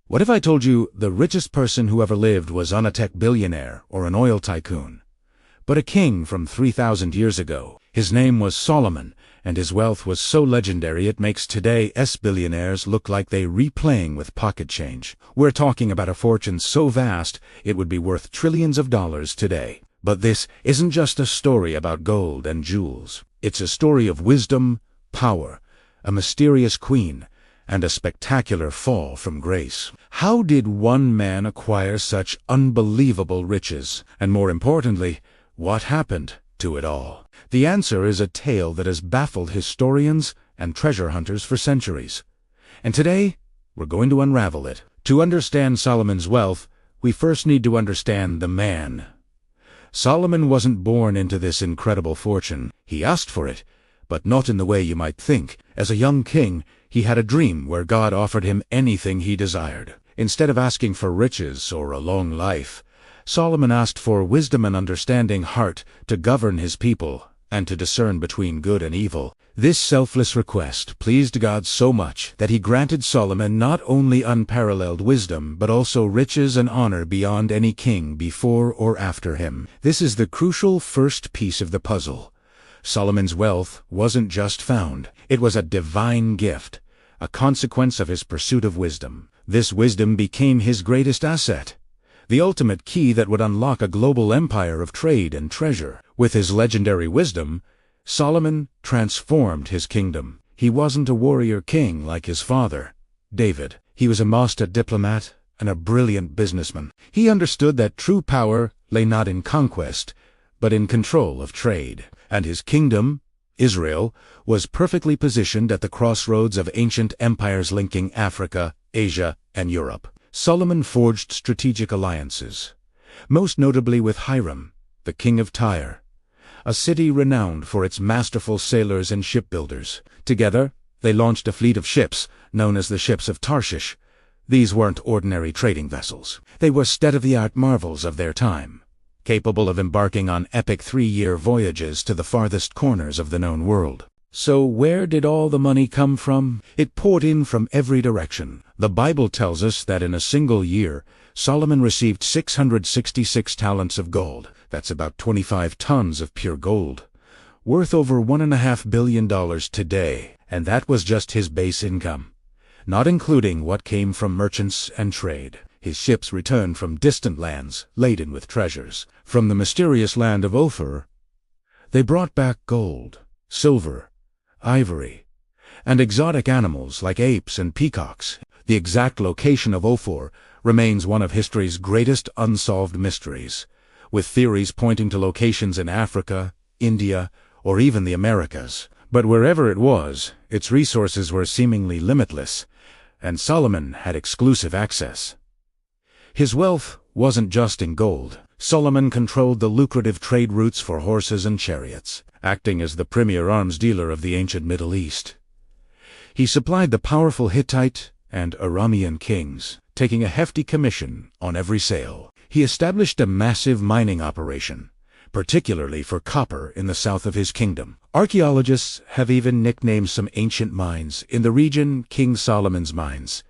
What if I told you the richest person who ever lived was not a tech billionaire or an oil tycoon, but a king from 3,000 years ago? His name was Solomon, and his wealth was so legendary it makes today's billionaires look like they're replaying with pocket change. We're talking about a fortune so vast it would be worth trillions of dollars today. But this isn't just a story about gold and jewels. It's a story of wisdom, power, a mysterious queen, and a spectacular fall from grace. How did one man acquire such unbelievable riches? And more importantly, what happened to it all? The answer is a tale that has baffled historians and treasure hunters for centuries. And today, we're going to unravel it. To understand Solomon's wealth, we first need to understand the man. Solomon wasn't born into this incredible fortune. He asked for it, but not in the way you might think. As a young king, he had a dream where God offered him anything he desired. Instead of asking for riches or a long life, Solomon asked for wisdom and understanding heart to govern his people and to discern between good and evil. This selfless request pleased God so much that he granted Solomon not only unparalleled wisdom but also riches and honor beyond any king before or after him. This is the crucial first piece of the puzzle. Solomon's wealth wasn't just found. It was a divine gift, a consequence of his pursuit of wisdom. This wisdom became his greatest asset, the ultimate key that would unlock a global empire of trade and treasure. With his legendary wisdom, Solomon transformed his kingdom. He wasn't a warrior king like his father, David. He was a master diplomat and a brilliant businessman. He understood that true power lay not in conquest, but in control of trade. And his kingdom, Israel, was perfectly positioned at the crossroads of ancient empires linking Africa, Asia, and Europe. Solomon forged strategic alliances, most notably with Hiram, the king of Tyre, a city renowned for its masterful sailors and shipbuilders. Together, they launched a fleet of ships, known as the ships of Tarshish. These weren't ordinary trading vessels. They were state-of-the-art marvels of their time, capable of embarking on epic 3-year voyages to the farthest corners of the known world. So where did all the money come from? It poured in from every direction. The Bible tells us that in a single year, Solomon received 666 talents of gold. That's about 25 tons of pure gold, worth over $1.5 billion today. And that was just his base income, not including what came from merchants and trade. His ships returned from distant lands, laden with treasures. From the mysterious land of Ophir, they brought back gold, silver, ivory, and exotic animals like apes and peacocks. The exact location of Ophir remains one of history's greatest unsolved mysteries, with theories pointing to locations in Africa, India, or even the Americas. But wherever it was, its resources were seemingly limitless, and Solomon had exclusive access. His wealth wasn't just in gold. Solomon controlled the lucrative trade routes for horses and chariots, acting as the premier arms dealer of the ancient Middle East. He supplied the powerful Hittite and Aramean kings, taking a hefty commission on every sale. He established a massive mining operation, particularly for copper in the south of his kingdom. Archaeologists have even nicknamed some ancient mines in the region King Solomon's Mines.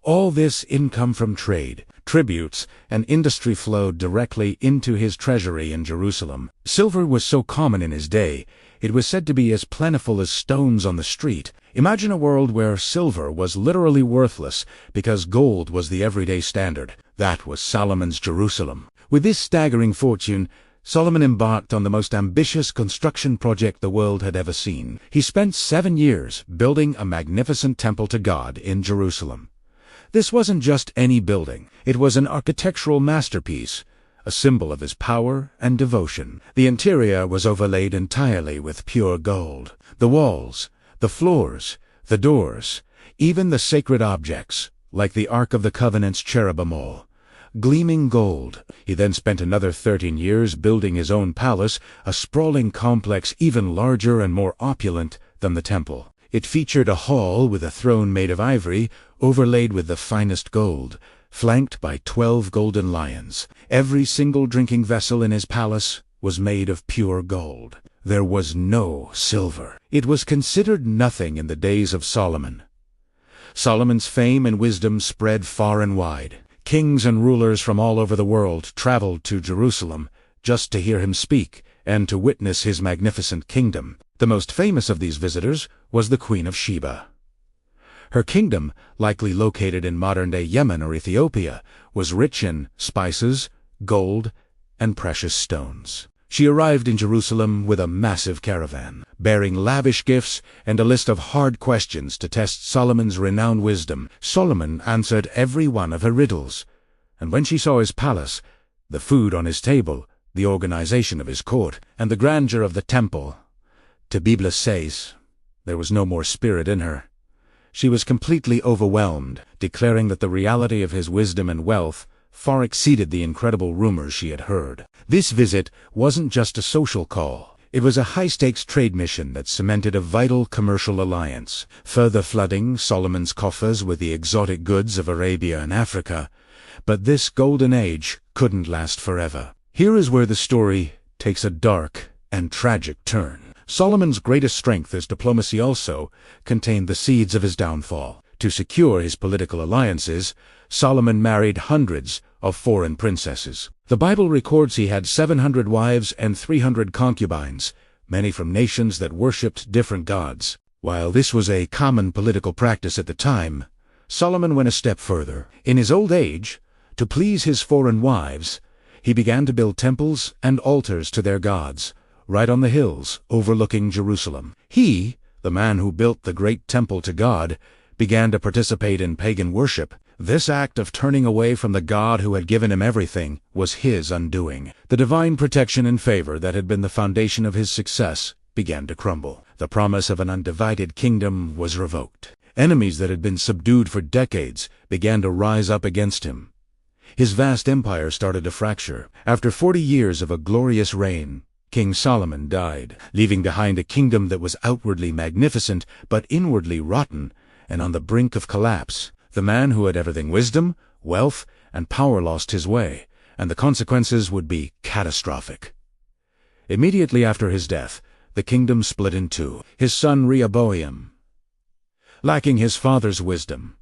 All this income from trade, tributes, and industry flowed directly into his treasury in Jerusalem. Silver was so common in his day, it was said to be as plentiful as stones on the street. Imagine a world where silver was literally worthless because gold was the everyday standard. That was Solomon's Jerusalem. With this staggering fortune, Solomon embarked on the most ambitious construction project the world had ever seen. He spent 7 years building a magnificent temple to God in Jerusalem. This wasn't just any building. It was an architectural masterpiece, a symbol of his power and devotion. The interior was overlaid entirely with pure gold. The walls, the floors, the doors, even the sacred objects, like the Ark of the Covenant's cherubim, all gleaming gold. He then spent another 13 years building his own palace, a sprawling complex even larger and more opulent than the temple. It featured a hall with a throne made of ivory, overlaid with the finest gold, flanked by 12 golden lions. Every single drinking vessel in his palace was made of pure gold. There was no silver. It was considered nothing in the days of Solomon. Solomon's fame and wisdom spread far and wide. Kings and rulers from all over the world traveled to Jerusalem just to hear him speak and to witness his magnificent kingdom. The most famous of these visitors was the Queen of Sheba. Her kingdom, likely located in modern-day Yemen or Ethiopia, was rich in spices, gold, and precious stones. She arrived in Jerusalem with a massive caravan, bearing lavish gifts and a list of hard questions to test Solomon's renowned wisdom. Solomon answered every one of her riddles, and when she saw his palace, the food on his table, the organization of his court, and the grandeur of the temple, the Bible says, there was no more spirit in her. She was completely overwhelmed, declaring that the reality of his wisdom and wealth far exceeded the incredible rumors she had heard. This visit wasn't just a social call. It was a high-stakes trade mission that cemented a vital commercial alliance, further flooding Solomon's coffers with the exotic goods of Arabia and Africa. But this golden age couldn't last forever. Here is where the story takes a dark and tragic turn. Solomon's greatest strength as diplomacy also contained the seeds of his downfall. To secure his political alliances, Solomon married hundreds of foreign princesses. The Bible records he had 700 wives and 300 concubines, many from nations that worshipped different gods. While this was a common political practice at the time, Solomon went a step further. In his old age, to please his foreign wives, he began to build temples and altars to their gods, right on the hills overlooking Jerusalem. He, the man who built the great temple to God, began to participate in pagan worship. This act of turning away from the God who had given him everything was his undoing. The divine protection and favor that had been the foundation of his success began to crumble. The promise of an undivided kingdom was revoked. Enemies that had been subdued for decades began to rise up against him. His vast empire started to fracture. After 40 years of a glorious reign, King Solomon died, leaving behind a kingdom that was outwardly magnificent but inwardly rotten and on the brink of collapse. The man who had everything, wisdom, wealth, and power, lost his way, and the consequences would be catastrophic. Immediately after his death, the kingdom split in two. His son Rehoboam, lacking his father's wisdom,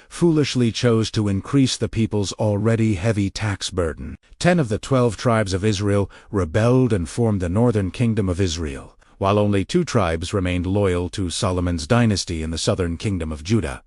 foolishly chose to increase the people's already heavy tax burden. 10 of the 12 tribes of Israel rebelled and formed the northern kingdom of Israel, while only 2 tribes remained loyal to Solomon's dynasty in the southern kingdom of Judah.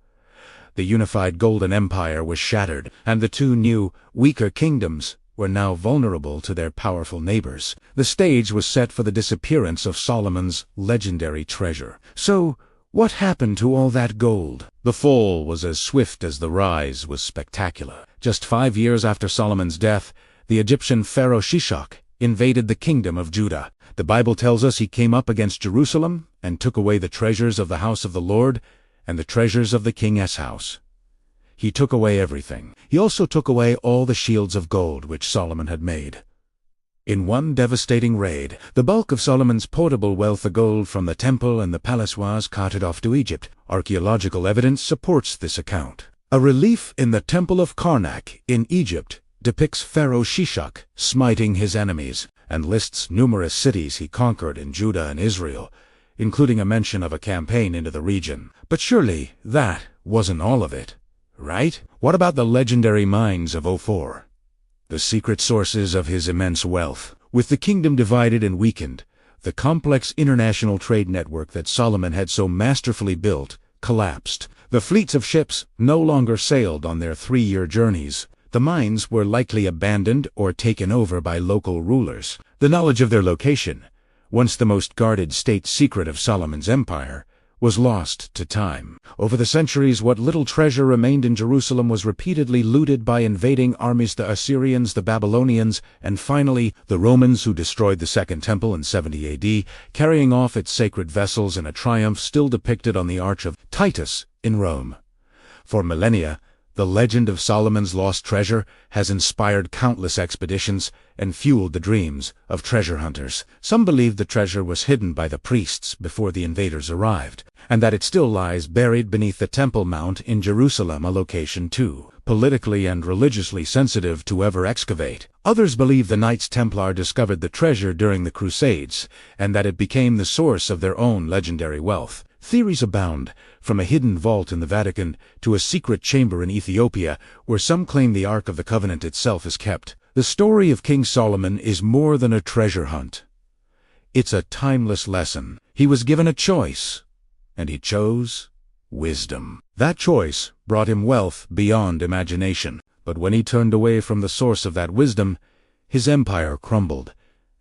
The unified Golden Empire was shattered, and the 2 new, weaker kingdoms were now vulnerable to their powerful neighbors. The stage was set for the disappearance of Solomon's legendary treasure. So, what happened to all that gold? The fall was as swift as the rise was spectacular. Just 5 years after Solomon's death, the Egyptian pharaoh Shishak invaded the kingdom of Judah. The Bible tells us he came up against Jerusalem and took away the treasures of the house of the Lord and the treasures of the king's house. He took away everything. He also took away all the shields of gold which Solomon had made. In one devastating raid, the bulk of Solomon's portable wealth, the gold from the temple and the palace, was carted off to Egypt. Archaeological evidence supports this account. A relief in the Temple of Karnak in Egypt depicts Pharaoh Shishak smiting his enemies and lists numerous cities he conquered in Judah and Israel, including a mention of a campaign into the region. But surely that wasn't all of it, right? What about the legendary mines of Ophir, the secret sources of his immense wealth? With the kingdom divided and weakened, the complex international trade network that Solomon had so masterfully built collapsed. The fleets of ships no longer sailed on their 3-year journeys. The mines were likely abandoned or taken over by local rulers. The knowledge of their location, once the most guarded state secret of Solomon's empire, was lost to time. Over the centuries, what little treasure remained in Jerusalem was repeatedly looted by invading armies: the Assyrians, the Babylonians, and finally the Romans, who destroyed the Second Temple in 70 AD, carrying off its sacred vessels in a triumph still depicted on the Arch of Titus in Rome. For millennia, the legend of Solomon's lost treasure has inspired countless expeditions and fueled the dreams of treasure hunters. Some believe the treasure was hidden by the priests before the invaders arrived, and that it still lies buried beneath the Temple Mount in Jerusalem, a location too politically and religiously sensitive to ever excavate. Others believe the Knights Templar discovered the treasure during the Crusades, and that it became the source of their own legendary wealth. Theories abound, from a hidden vault in the Vatican to a secret chamber in Ethiopia, where some claim the Ark of the Covenant itself is kept. The story of King Solomon is more than a treasure hunt. It's a timeless lesson. He was given a choice, and he chose wisdom. That choice brought him wealth beyond imagination. But when he turned away from the source of that wisdom, his empire crumbled,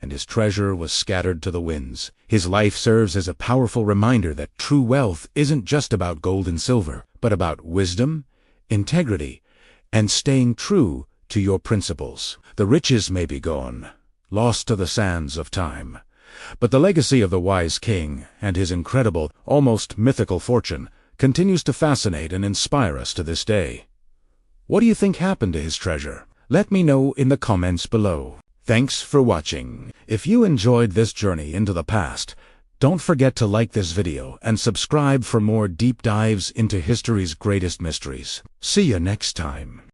and his treasure was scattered to the winds. His life serves as a powerful reminder that true wealth isn't just about gold and silver, but about wisdom, integrity, and staying true to your principles. The riches may be gone, lost to the sands of time, but the legacy of the wise king and his incredible, almost mythical fortune continues to fascinate and inspire us to this day. What do you think happened to his treasure? Let me know in the comments below. Thanks for watching. If you enjoyed this journey into the past, don't forget to like this video and subscribe for more deep dives into history's greatest mysteries. See you next time.